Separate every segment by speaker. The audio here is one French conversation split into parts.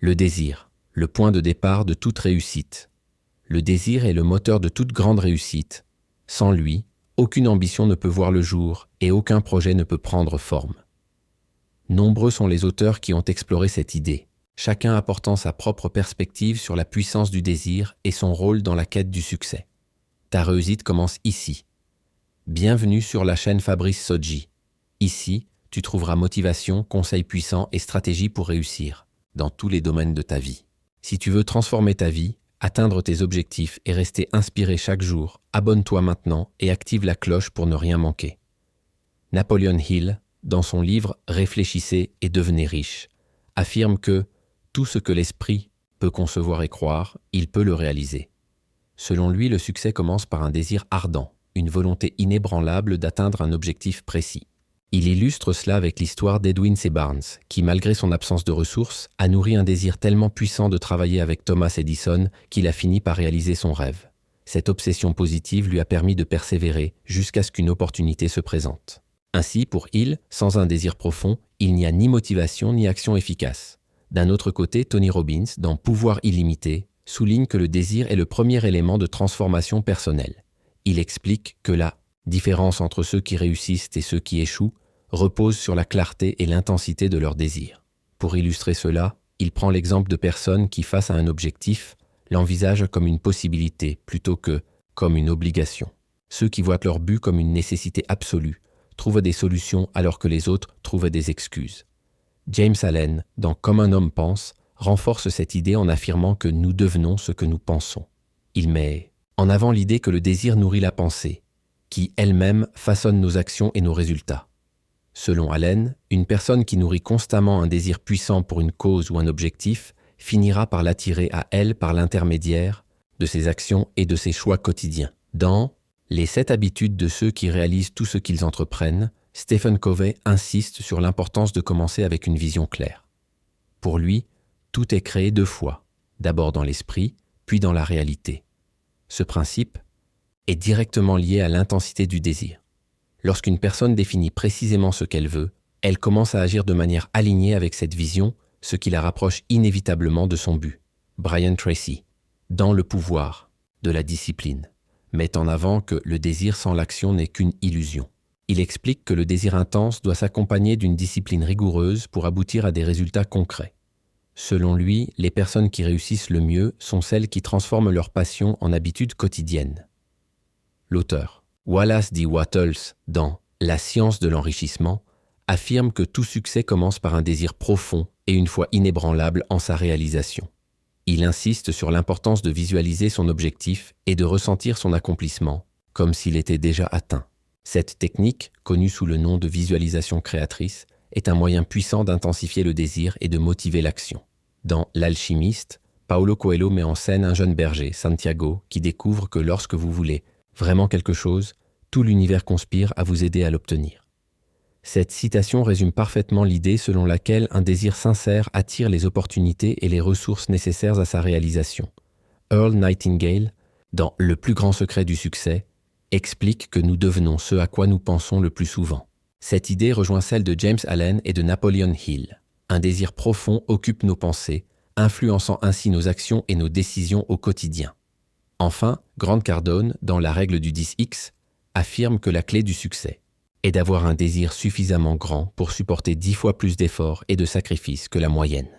Speaker 1: Le désir, le point de départ de toute réussite. Le désir est le moteur de toute grande réussite. Sans lui, aucune ambition ne peut voir le jour et aucun projet ne peut prendre forme. Nombreux sont les auteurs qui ont exploré cette idée, chacun apportant sa propre perspective sur la puissance du désir et son rôle dans la quête du succès. Ta réussite commence ici. Bienvenue sur la chaîne Fabrice Sodji. Ici, tu trouveras motivation, conseils puissants et stratégies pour réussir dans tous les domaines de ta vie. Si tu veux transformer ta vie, atteindre tes objectifs et rester inspiré chaque jour, abonne-toi maintenant et active la cloche pour ne rien manquer. Napoleon Hill, dans son livre « Réfléchissez et devenez riche », affirme que tout ce que l'esprit peut concevoir et croire, il peut le réaliser. Selon lui, le succès commence par un désir ardent, une volonté inébranlable d'atteindre un objectif précis. Il illustre cela avec l'histoire d'Edwin C. Barnes, qui, malgré son absence de ressources, a nourri un désir tellement puissant de travailler avec Thomas Edison qu'il a fini par réaliser son rêve. Cette obsession positive lui a permis de persévérer jusqu'à ce qu'une opportunité se présente. Ainsi, pour Hill, sans un désir profond, il n'y a ni motivation ni action efficace. D'un autre côté, Tony Robbins, dans Pouvoir illimité, souligne que le désir est le premier élément de transformation personnelle. Il explique que la différence entre ceux qui réussissent et ceux qui échouent repose sur la clarté et l'intensité de leur désir. Pour illustrer cela, il prend l'exemple de personnes qui, face à un objectif, l'envisagent comme une possibilité plutôt que comme une obligation. Ceux qui voient leur but comme une nécessité absolue trouvent des solutions alors que les autres trouvent des excuses. James Allen, dans Comme un homme pense, renforce cette idée en affirmant que nous devenons ce que nous pensons. Il met en avant l'idée que le désir nourrit la pensée, qui elle-même façonne nos actions et nos résultats. Selon Allen, une personne qui nourrit constamment un désir puissant pour une cause ou un objectif finira par l'attirer à elle par l'intermédiaire de ses actions et de ses choix quotidiens. Dans Les 7 habitudes de ceux qui réalisent tout ce qu'ils entreprennent, Stephen Covey insiste sur l'importance de commencer avec une vision claire. Pour lui, tout est créé 2 fois, d'abord dans l'esprit, puis dans la réalité. Ce principe est directement lié à l'intensité du désir. Lorsqu'une personne définit précisément ce qu'elle veut, elle commence à agir de manière alignée avec cette vision, ce qui la rapproche inévitablement de son but. Brian Tracy, dans Le pouvoir de la discipline, met en avant que le désir sans l'action n'est qu'une illusion. Il explique que le désir intense doit s'accompagner d'une discipline rigoureuse pour aboutir à des résultats concrets. Selon lui, les personnes qui réussissent le mieux sont celles qui transforment leur passion en habitude quotidienne. L'auteur, Wallace D. Wattles, dans La science de l'enrichissement, affirme que tout succès commence par un désir profond et une foi inébranlable en sa réalisation. Il insiste sur l'importance de visualiser son objectif et de ressentir son accomplissement, comme s'il était déjà atteint. Cette technique, connue sous le nom de visualisation créatrice, est un moyen puissant d'intensifier le désir et de motiver l'action. Dans L'Alchimiste, Paulo Coelho met en scène un jeune berger, Santiago, qui découvre que lorsque vous voulez vraiment quelque chose, tout l'univers conspire à vous aider à l'obtenir. Cette citation résume parfaitement l'idée selon laquelle un désir sincère attire les opportunités et les ressources nécessaires à sa réalisation. Earl Nightingale, dans Le plus grand secret du succès, explique que nous devenons ce à quoi nous pensons le plus souvent. Cette idée rejoint celle de James Allen et de Napoleon Hill. Un désir profond occupe nos pensées, influençant ainsi nos actions et nos décisions au quotidien. Enfin, Grant Cardone, dans La règle du 10X, affirme que la clé du succès est d'avoir un désir suffisamment grand pour supporter 10 fois plus d'efforts et de sacrifices que la moyenne.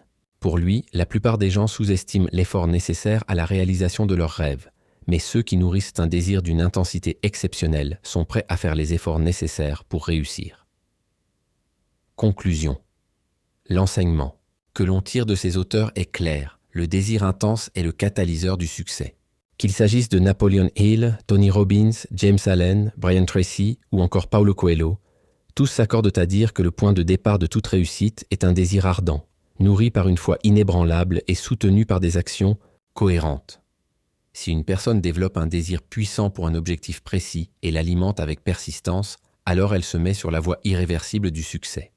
Speaker 1: Pour lui, la plupart des gens sous-estiment l'effort nécessaire à la réalisation de leurs rêves, mais ceux qui nourrissent un désir d'une intensité exceptionnelle sont prêts à faire les efforts nécessaires pour réussir. Conclusion. L'enseignement que l'on tire de ces auteurs est clair. Le désir intense est le catalyseur du succès. Qu'il s'agisse de Napoleon Hill, Tony Robbins, James Allen, Brian Tracy ou encore Paulo Coelho, tous s'accordent à dire que le point de départ de toute réussite est un désir ardent, nourri par une foi inébranlable et soutenu par des actions cohérentes. Si une personne développe un désir puissant pour un objectif précis et l'alimente avec persistance, alors elle se met sur la voie irréversible du succès.